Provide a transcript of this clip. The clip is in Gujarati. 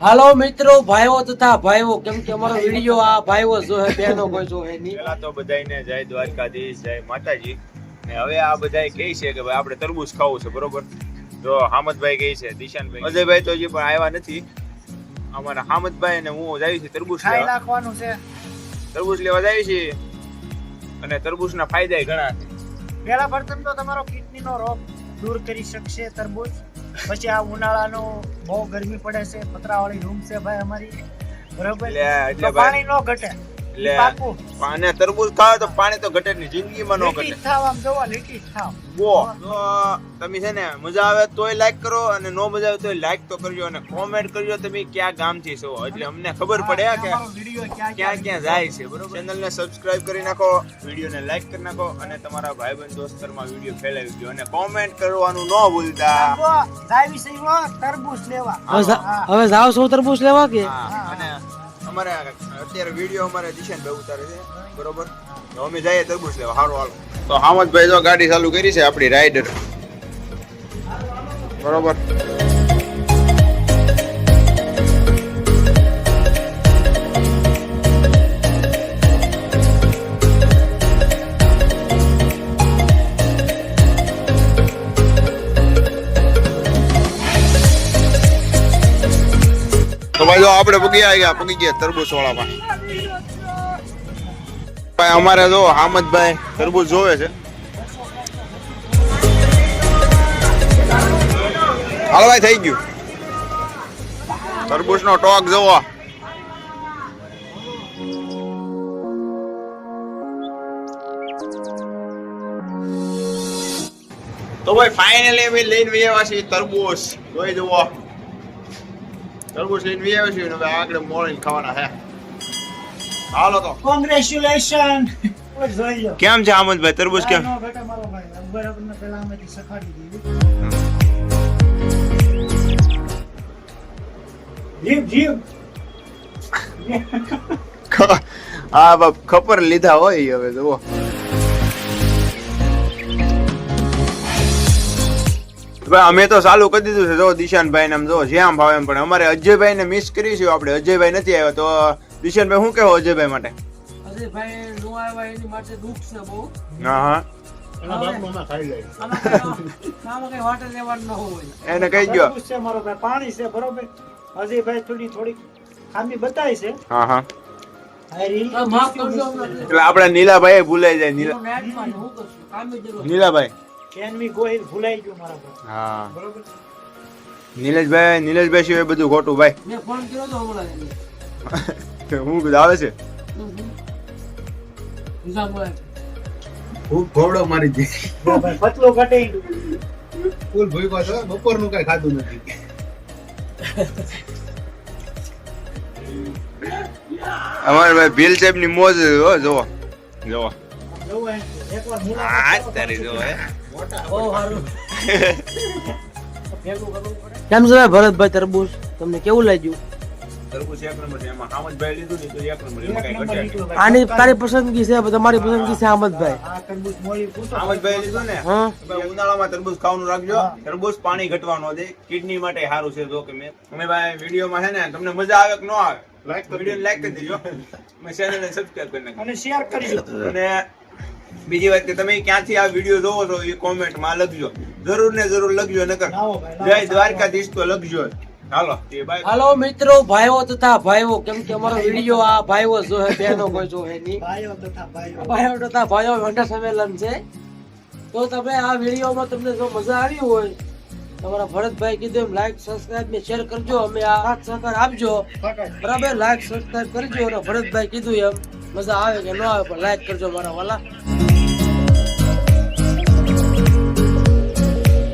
હાલો મિત્રો, ભાઈઓ તથા ભાઈઓ, કેમ કે અમારો વિડીયો આ ભાઈઓ જોહે, બહેનો કોઈ જોહે નહીં. પેલા તો બધાયને જય દ્વારકાધીશ, જય માતાજી. ને હવે આ બધાય કહે છે કે ભાઈ આપણે તરબૂચ ખાવું છે, બરોબર? તો હામદભાઈ કહે છે, દિશાનભાઈ, અજયભાઈ તો હજી પણ આવ્યા નથી. અમારા હામદભાઈ ને હું જાય છે તરબૂચ ખાઈ લેવા. નાખવાનું છે. તરબૂચ લેવા જાય છે અને તરબૂચના ફાયદા ઘણા છે. પહેલા પ્રથમ તો તમારો કિડનીનો રોગ દૂર કરી શકશે તરબૂચ. પછી આ ઉનાળાનો બહુ ગરમી પડે છે, પતરાવાળી રૂમ છે ભાઈ અમારી, બરોબર? એટલે તો પાણી નો ઘટે. એટલે પાકું અને તરબૂચ ખાવ તો પાણી તો ઘટે નહીં, જિંદગીમાં ન લીટી ઘટે. થાવ, આમ જોવો લીટી થાવ. તો તમે છે ને મજા આવે તોય લાઈક કરો અને નો મજા આવે તોય લાઈક તો કરજો અને કોમેન્ટ કરજો તમે ક્યાં ગામથી છો, એટલે અમને ખબર પડે કે તમારો વિડીયો ક્યાં ક્યાં જાય છે, બરોબર? ચેનલને સબસ્ક્રાઇબ કરી નાખો, વિડીયોને લાઈક કરી નાખો અને તમારા ભાઈબંધ દોસ્તરમાં વિડીયો ફેલાવી દો અને કોમેન્ટ કરવાનું ન ભૂલતા. જાવી છે એવો તરબૂચ લેવા. હવે જાવ છો તરબૂચ લેવા કે? હા, અને અમારે અત્યારે વિડીયો અમારે દિશાનભાઈ ઉતારે છે, બરોબર? તો અમે જઈએ તરબૂચ લેવા. હારું હાલો. તો હામદભાઈ જો ગાડી ચાલુ કરી છે આપણી રાઈડર, બરોબર? તો ભાઈ જો આપણે પગી ગયા તરબૂચ વાળામાં. ભાઈ અમારે જો હામદભાઈ તરબૂચ જોવે છે. હાલો ભાઈ, થઈ ગયું તરબૂચ નો ટોક જોવો. તો ભાઈ ફાઇનલી અમે લઈને આવ્યા છીએ તરબૂચ. જોઈ જુઓ, તરબૂચ લઈને આવ્યા છીએ. હવે આગળ મોળીને ખાવાના છે. હાલો તો કોંગ્રેચ્યુલેશન. જોઈ લો કેમ છે હામદભાઈ તરબૂચ? કેમ? નો બેટા મારો ભાઈ, બરાબર ને પહેલા અમે સખાડી દીધું. જીવ હા બાપ, ખબર લીધા હોય હવે જુઓ. ભાઈ અમે તો ચાલુ કરી દીધું છે, જો દિશાનભાઈ ને આમ જો જ્યાં ભાવે એમ. પણ અમારે અજયભાઈ ને મિસ કરીશું આપણે. અજયભાઈ નથી આવ્યા તો દિશાનભાઈ શું કહેવો અજયભાઈ માટે? અજયભાઈ નો આવ્યા એની માટે દુઃખ છે બહુ. હા હા, આમાં કઈ વાટે લેવાનું ન હોય. એને કહી ગયો. તરબૂચ છે મારો ભાઈ, પાણી છે, બરોબર? અજયભાઈ થોડી ખામી બતાવી છે. હા હા, આ રીલ તો માફ કરજો અમને. એટલે આપણે નીલાભાઈ ભૂલાઈ જાય. હું નેટમાં હું કરશું, કામે જરૂર. નીલાભાઈ, કેનવી ગોહિલ ભૂલાઈ ગયું મારા ભાઈ, હા. બરોબર? નીલેશભાઈ સિવાય બધું ખોટું ભાઈ. મેં ફોન કર્યો તો હમણાં એને. હું કીધું આવે છે. નિઝામભાઈ. ખૂબ ઘોડો મારી દે. ભાઈ પતલો ઘટે ફૂલ ભૂખ્યો છો, બપોરનું કઈ ખાધું નથી. અમારે ભાઈ ભીલ સાહેબ ની મોજ હો, જોવો જોવો. જોવો એમ. એકવાર આ મુલાકાત તારી જોવો હે. બહુ સારું. ભેગું કરવું પડે. કેમ છે ભાઈ ભરતભાઈ તરબૂચ? તમને કેવું લાગ્યું? તરબૂચ એક નંબર છે. એમાં હામદભાઈ લીધું ને તો એક નંબર. એમાં કઈ ઘટે નહીં. આની તારી પસંદગી છે, તમારી પસંદગી છે હામદભાઈ. આ તરબૂચ મોળી પૂછો. હામદભાઈ લીધું ને, હા. ભાઈ ઉનાળામાં તરબૂચ ખાવાનું રાખજો. તરબૂચ પાણી ઘટવાનું દે, કિડની માટે સારું છે. જો કે અમે ભાઈ વિડીયોમાં છે ને તમને મજા આવે કે ન આવે, વિડીયો લાઈક કરી દેજો, અમે ચેનલને સબસ્ક્રાઇબ કરી નાખજો અને શેર કરજો. અને બીજી વાત કે તમે ક્યાંથી આ વિડીયો જોવો છો એ કોમેન્ટમાં લખજો. જરૂર ને જરૂર લખજો, નકર લાવો ભાઈ, લાવો. જય દ્વારકાધીશ તો લખજો. હાલો તે બાય. હાલો મિત્રો, ભાઈઓ તથા ભાઈઓ, કેમ કે અમારો વિડીયો આ ભાઈઓ જોહે, બહેનો કોઈ જોહે નહીં. ભાઈઓ તથા ભાઈઓ. ભાઈઓ તથા ભાઈઓ વંડા સંમેલન છે. તો તમે આ વિડીયોમાં તમને જો મજા આવી હોય, તમારા ભરતભાઈ કીધું એમ લાઈક સબસ્ક્રાઇબ ને શેર કરજો. અમે આ સાથ સહકાર આપજો, બરાબર? લાઈક સબસ્ક્રાઇબ કરજો અને ભરતભાઈ કીધું એમ મજા આવે કે ન આવે પણ લાઈક કરજો મારા વાલા.